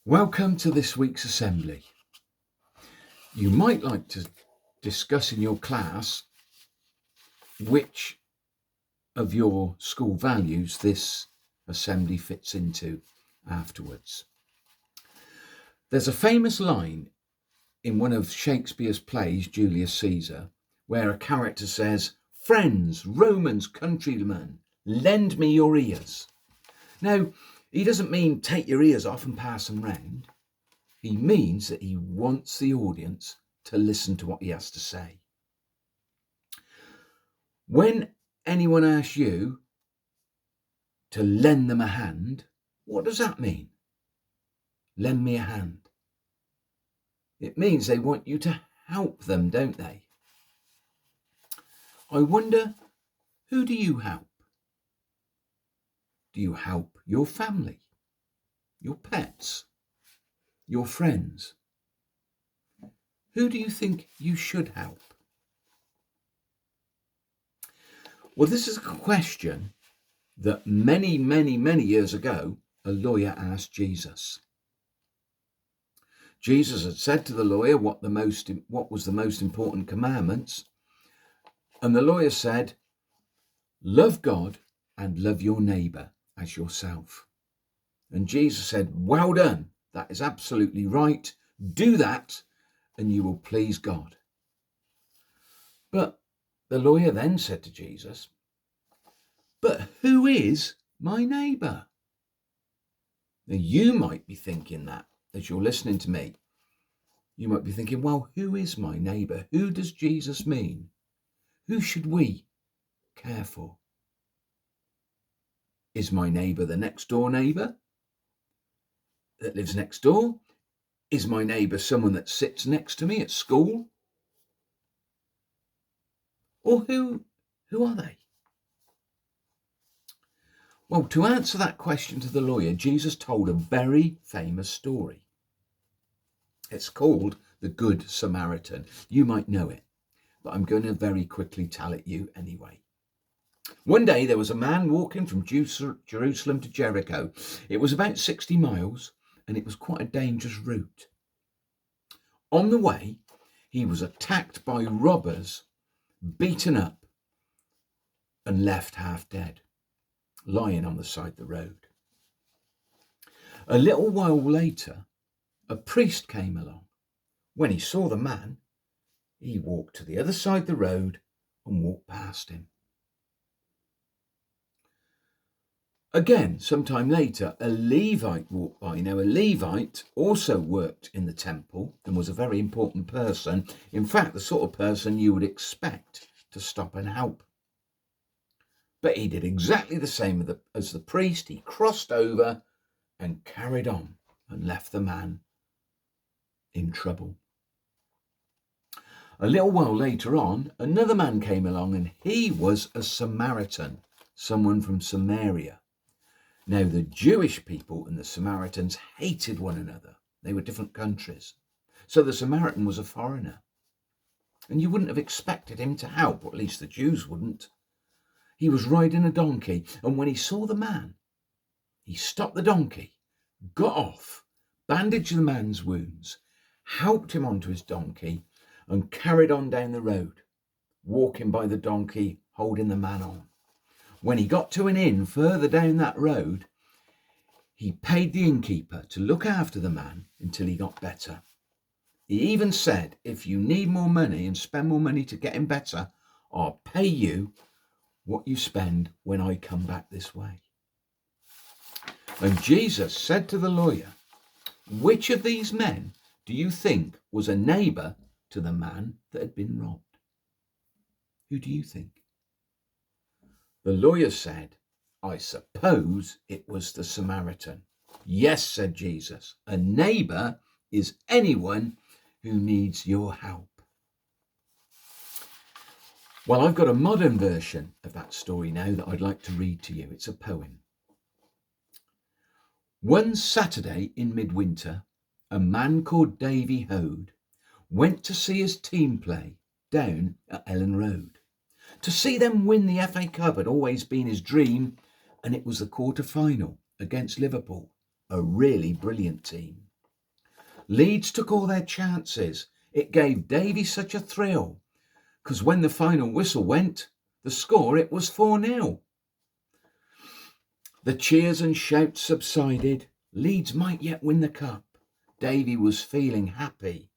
Welcome to this week's assembly. You might like to discuss in your class which of your school values this assembly fits into afterwards. There's a famous line in one of Shakespeare's plays, Julius Caesar, where a character says, "Friends, Romans, countrymen, lend me your ears." Now, he doesn't mean take your ears off and pass them round. He means that he wants the audience to listen to what he has to say. When anyone asks you to lend them a hand, what does that mean? Lend me a hand. It means they want you to help them, don't they? I wonder, who do you help? Do you help your family, your pets, your friends? Who do you think you should help? Well, this is a question that many years ago, a lawyer asked Jesus. Jesus had said to the lawyer what was the most important commandments. And the lawyer said, love God and love your neighbour as yourself. And Jesus said, well done. That is absolutely right. Do that and you will please God. But the lawyer then said to Jesus, but who is my neighbour? Now you might be thinking that as you're listening to me. You might be thinking, well, who is my neighbour? Who does Jesus mean? Who should we care for? Is my neighbour the next door neighbour that lives next door? Is my neighbour someone that sits next to me at school? Or who are they? Well, to answer that question to the lawyer, Jesus told a very famous story. It's called the Good Samaritan. You might know it, but I'm going to very quickly tell it you anyway. One day there was a man walking from Jerusalem to Jericho. It was about 60 miles and it was quite a dangerous route. On the way, he was attacked by robbers, beaten up and left half dead, lying on the side of the road. A little while later, a priest came along. When he saw the man, he walked to the other side of the road and walked past him. Again, sometime later, a Levite walked by. Now, a Levite also worked in the temple and was a very important person. In fact, the sort of person you would expect to stop and help. But he did exactly the same as the priest. He crossed over and carried on and left the man in trouble. A little while later on, another man came along and he was a Samaritan, someone from Samaria. Now, the Jewish people and the Samaritans hated one another. They were different countries. So the Samaritan was a foreigner. And you wouldn't have expected him to help, or at least the Jews wouldn't. He was riding a donkey, and when he saw the man, he stopped the donkey, got off, bandaged the man's wounds, helped him onto his donkey, and carried on down the road, walking by the donkey, holding the man on. When he got to an inn further down that road, he paid the innkeeper to look after the man until he got better. He even said, if you need more money and spend more money to get him better, I'll pay you what you spend when I come back this way. And Jesus said to the lawyer, which of these men do you think was a neighbour to the man that had been robbed? Who do you think? The lawyer said, I suppose it was the Samaritan. Yes, said Jesus, a neighbour is anyone who needs your help. Well, I've got a modern version of that story now that I'd like to read to you. It's a poem. One Saturday in midwinter, a man called Davy Hode went to see his team play down at Ellen Road. To see them win the FA Cup had always been his dream, and it was the quarter-final against Liverpool, a really brilliant team. Leeds took all their chances. It gave Davy such a thrill, because when the final whistle went, the score it was 4-0. The cheers and shouts subsided. Leeds might yet win the cup. Davy was feeling happy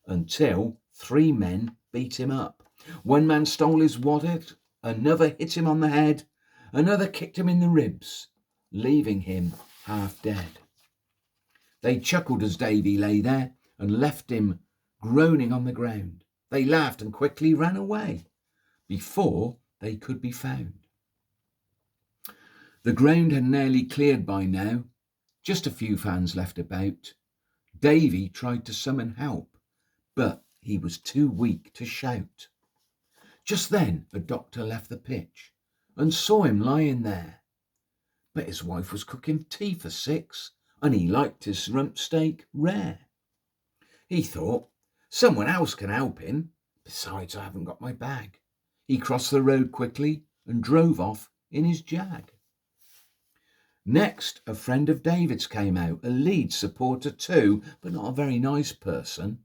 until 3 men beat him up. One man stole his wallet, another hit him on the head, another kicked him in the ribs, leaving him half dead. They chuckled as Davy lay there and left him groaning on the ground. They laughed and quickly ran away before they could be found. The ground had nearly cleared by now, just a few fans left about. Davy tried to summon help, but he was too weak to shout. Just then a doctor left the pitch and saw him lying there. But his wife was cooking tea for 6, and he liked his rump steak rare. He thought, someone else can help him. Besides, I haven't got my bag. He crossed the road quickly and drove off in his jag. Next, a friend of David's came out, a Leeds supporter too, but not a very nice person.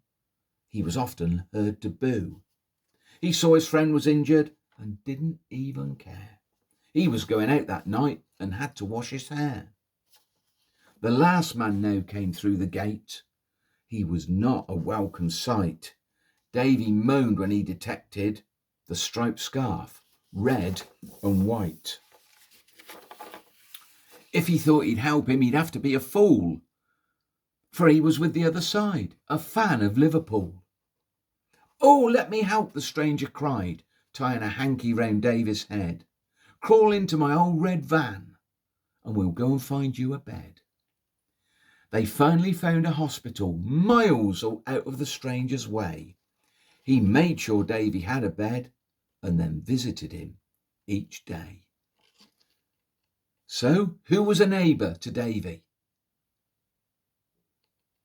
He was often heard to boo. He saw his friend was injured and didn't even care. He was going out that night and had to wash his hair. The last man now came through the gate. He was not a welcome sight. Davy moaned when he detected the striped scarf, red and white. If he thought he'd help him, he'd have to be a fool, for he was with the other side, a fan of Liverpool. Oh, let me help, the stranger cried, tying a hanky round Davy's head. Crawl into my old red van, and we'll go and find you a bed. They finally found a hospital miles out of the stranger's way. He made sure Davy had a bed and then visited him each day. So, who was a neighbour to Davy?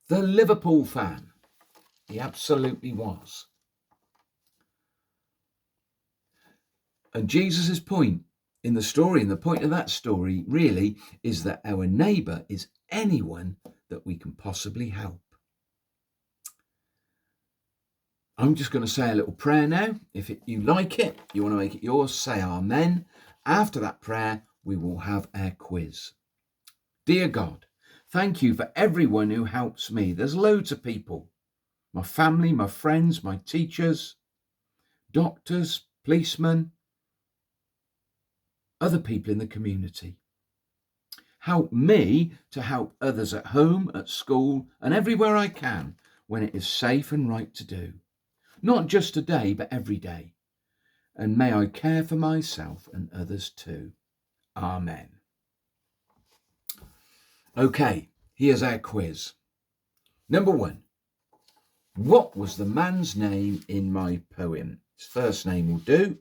The Liverpool fan. He absolutely was. And Jesus' point in the story, and the point of that story really, is that our neighbour is anyone that we can possibly help. I'm just going to say a little prayer now. If you like it, you want to make it yours, say amen. After that prayer, we will have our quiz. Dear God, thank you for everyone who helps me. There's loads of people. My family, my friends, my teachers, doctors, policemen, other people in the community. Help me to help others at home, at school, and everywhere I can when it is safe and right to do. Not just today, but every day. And may I care for myself and others too. Amen. Okay, here's our quiz. Number 1. What was the man's name in my poem? His first name will do.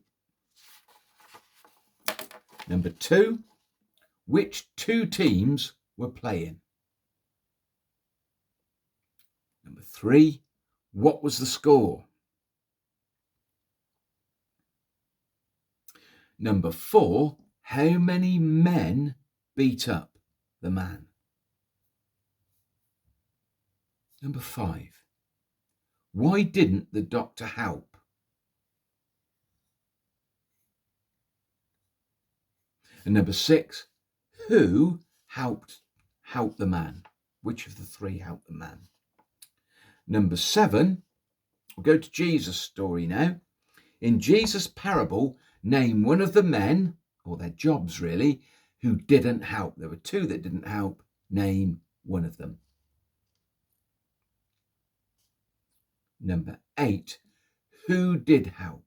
Number 2. Which 2 teams were playing? Number 3. What was the score? Number 4. How many men beat up the man? Number 5. Why didn't the doctor help? And number 6. Who helped the man? Which of the 3 helped the man? Number 7. We'll go to Jesus' story now. In Jesus' parable, name one of the men, or their jobs really, who didn't help. There were 2 that didn't help. Name one of them. Number 8. Who did help?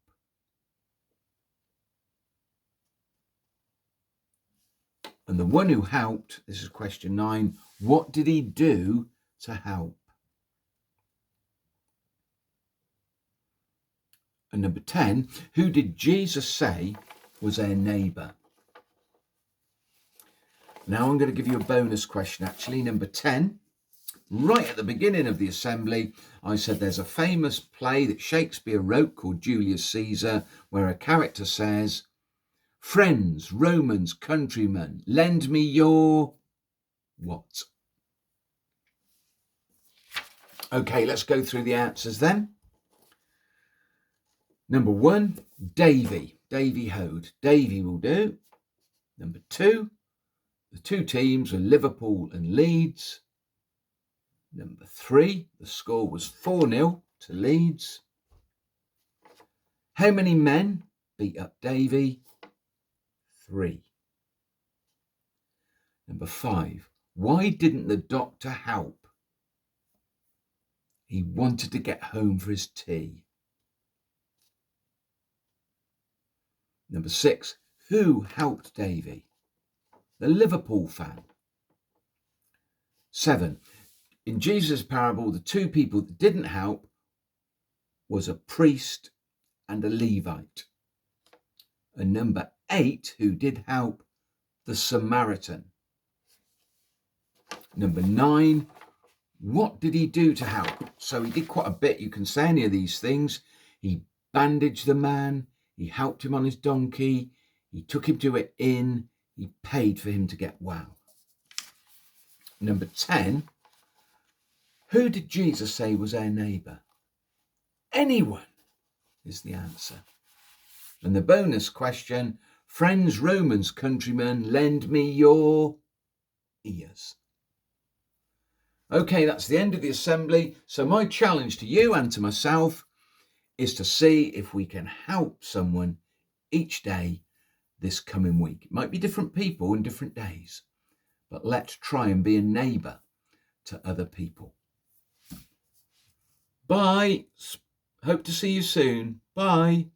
And the one who helped, this is question 9, what did he do to help? And number 10, who did Jesus say was our neighbour? Now I'm going to give you a bonus question, actually. Number 10, right at the beginning of the assembly, I said there's a famous play that Shakespeare wrote called Julius Caesar, where a character says, friends, Romans, countrymen, lend me your what? Okay, let's go through the answers then. Number 1, Davy. Davy Hode. Davy will do. Number 2, the two teams were Liverpool and Leeds. Number 3, the score was 4-0 to Leeds. How many men beat up Davy? 3. Number 5, why didn't the doctor help? He wanted to get home for his tea. Number 6, who helped Davy? The Liverpool fan. 7, in Jesus' parable, the two people that didn't help was a priest and a Levite. And number 8, who did help? The Samaritan. Number 9, what did he do to help? So he did quite a bit. You can say any of these things. He bandaged the man. He helped him on his donkey. He took him to an inn. He paid for him to get well. Number 10, who did Jesus say was our neighbour? Anyone is the answer. And the bonus question, friends, Romans, countrymen, lend me your ears. Okay, that's the end of the assembly. So my challenge to you and to myself is to see if we can help someone each day this coming week. It might be different people in different days, but let's try and be a neighbour to other people. Bye. Hope to see you soon. Bye.